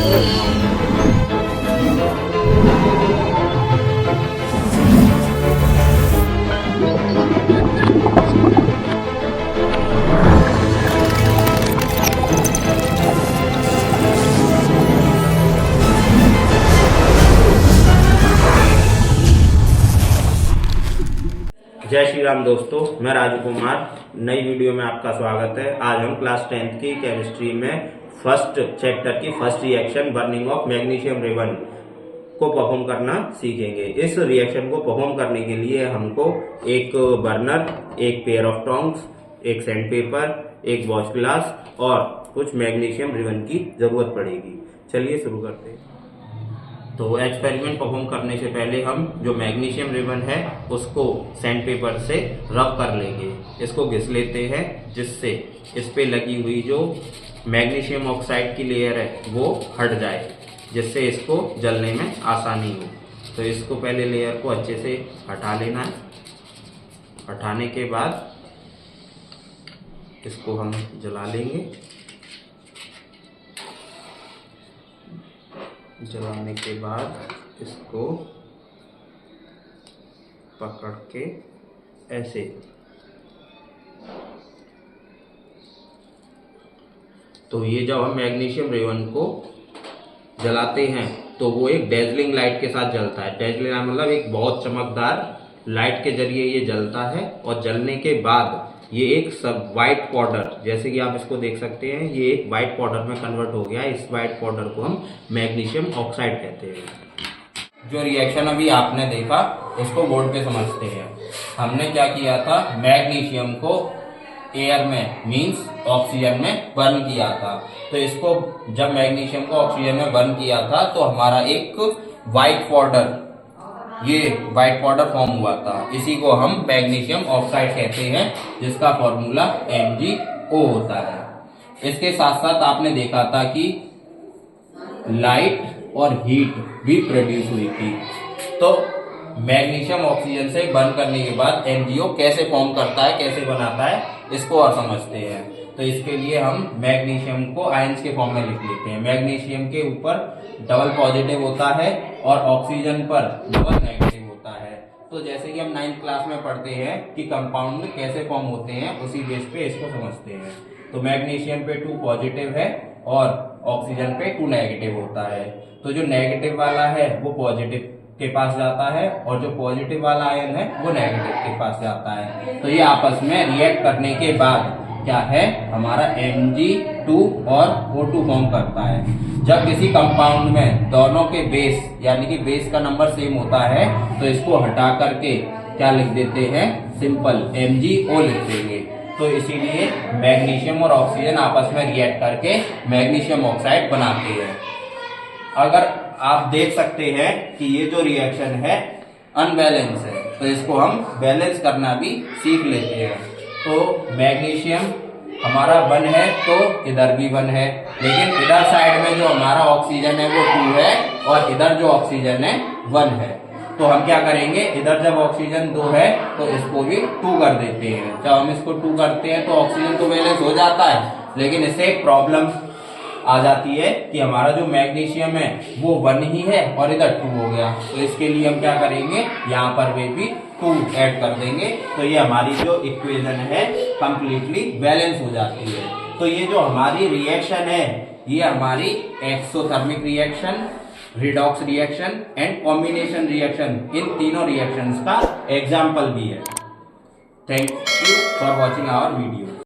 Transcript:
जय श्री राम दोस्तों, मैं राजू कुमार। नई वीडियो में आपका स्वागत है। आज हम क्लास 10th की केमिस्ट्री में फर्स्ट चैप्टर की first reaction burning of magnesium ribbon को परफॉर्म करना सीखेंगे। इस रिएक्शन को परफॉर्म करने के लिए हमको एक बर्नर, एक पेयर ऑफ टोंग्स, एक सैंड पेपर, एक वॉश ग्लास और कुछ मैग्नीशियम रिबन की जरूरत पड़ेगी। चलिए शुरू करते हैं। तो एक्सपेरिमेंट परफॉर्म करने से पहले हम जो मैग्नीशियम रिबन है उसको सैंड पेपर से रब कर लेंगे। इसको घिस लेते हैं जिससे इस पे लगी हुई जो मैग्नीशियम ऑक्साइड की लेयर है वो हट जाए, जिससे इसको जलने में आसानी हो। तो इसको पहले लेयर को अच्छे से हटा लेना है। हटाने के बाद इसको हम जला लेंगे। जलाने के बाद इसको पकड़ के ऐसे तो ये जब हम मैग्नीशियम रिबन को जलाते हैं तो वो एक डेजलिंग लाइट के साथ जलता है। डेजलिंग मतलब एक बहुत चमकदार लाइट के जरिए ये जलता है और जलने के बाद ये एक सब वाइट पाउडर, जैसे कि आप इसको देख सकते हैं, ये एक वाइट पाउडर में कन्वर्ट हो गया है। इस वाइट पाउडर को हम मैग्नीशियम ऑक्साइड कहते हैं। जो रिएक्शन अभी आपने देखा इसको बोर्ड पे समझते हैं। हमने क्या किया था, मैग्नीशियम को एयर में मींस ऑक्सीजन में बर्न किया था। तो इसको जब मैग्नीशियम को ऑक्सीजन में बर्न किया था तो हमारा एक वाइट पाउडर, ये वाइट पाउडर फॉर्म हुआ था। इसी को हम मैग्नीशियम ऑक्साइड कहते हैं, जिसका फॉर्मूला MgO होता है। इसके साथ साथ आपने देखा था कि लाइट और हीट भी प्रोड्यूस हुई थी। तो मैग्नीशियम ऑक्सीजन से बर्न करने के बाद MgO कैसे फॉर्म करता है, कैसे बनाता है, इसको और समझते हैं। तो इसके लिए हम मैग्नीशियम को आयंस के फॉर्म में लिख लेते हैं। मैग्नीशियम के ऊपर डबल पॉजिटिव होता है और ऑक्सीजन पर डबल नेगेटिव होता है। तो जैसे कि हम 9th क्लास में पढ़ते हैं कि कंपाउंड कैसे फॉर्म होते हैं, उसी बेस पे इसको समझते हैं। तो मैग्नीशियम पे 2 पॉजिटिव है और ऑक्सीजन पे 2 नेगेटिव होता है। तो जो नेगेटिव वाला है वो पॉजिटिव के पास जाता है और जो पॉजिटिव वाला आयन है वो नेगेटिव के पास जाता है। तो ये आपस में रिएक्ट करने के बाद क्या है, हमारा Mg2 और O2 फॉर्म करता है। जब किसी कंपाउंड में दोनों के बेस यानी कि बेस का नंबर सेम होता है तो इसको हटा करके क्या लिख देते हैं, सिंपल MgO लिख देंगे। तो इसीलिए मैग्नीशियम और ऑक्सीजन आपस में रिएक्ट करके मैग्नीशियम ऑक्साइड बनाते हैं। अगर आप देख सकते हैं कि ये जो रिएक्शन है अनबैलेंस है, तो इसको हम बैलेंस करना भी सीख लेते हैं। तो मैग्नीशियम हमारा 1 है तो इधर भी 1 है, लेकिन इधर साइड में जो हमारा ऑक्सीजन है वो 2 है और इधर जो ऑक्सीजन है 1 है। तो हम क्या करेंगे, इधर जब ऑक्सीजन 2 है तो इसको भी 2 कर देते हैं। जब हम इसको 2 करते हैं तो ऑक्सीजन तो बैलेंस हो जाता है, लेकिन इससे एक प्रॉब्लम आ जाती है कि हमारा जो मैग्नीशियम है वो 1 ही है और इधर 2 हो गया। तो इसके लिए हम क्या करेंगे, यहाँ पर भी 2 ऐड कर देंगे। तो ये हमारी जो इक्वेशन है कंप्लीटली बैलेंस हो जाती है। तो ये जो हमारी रिएक्शन है ये हमारी exothermic reaction, redox reaction and combination reaction, इन तीनों रिएक्शंस का एग्जाम्पल भी है। Thank you for watching our video.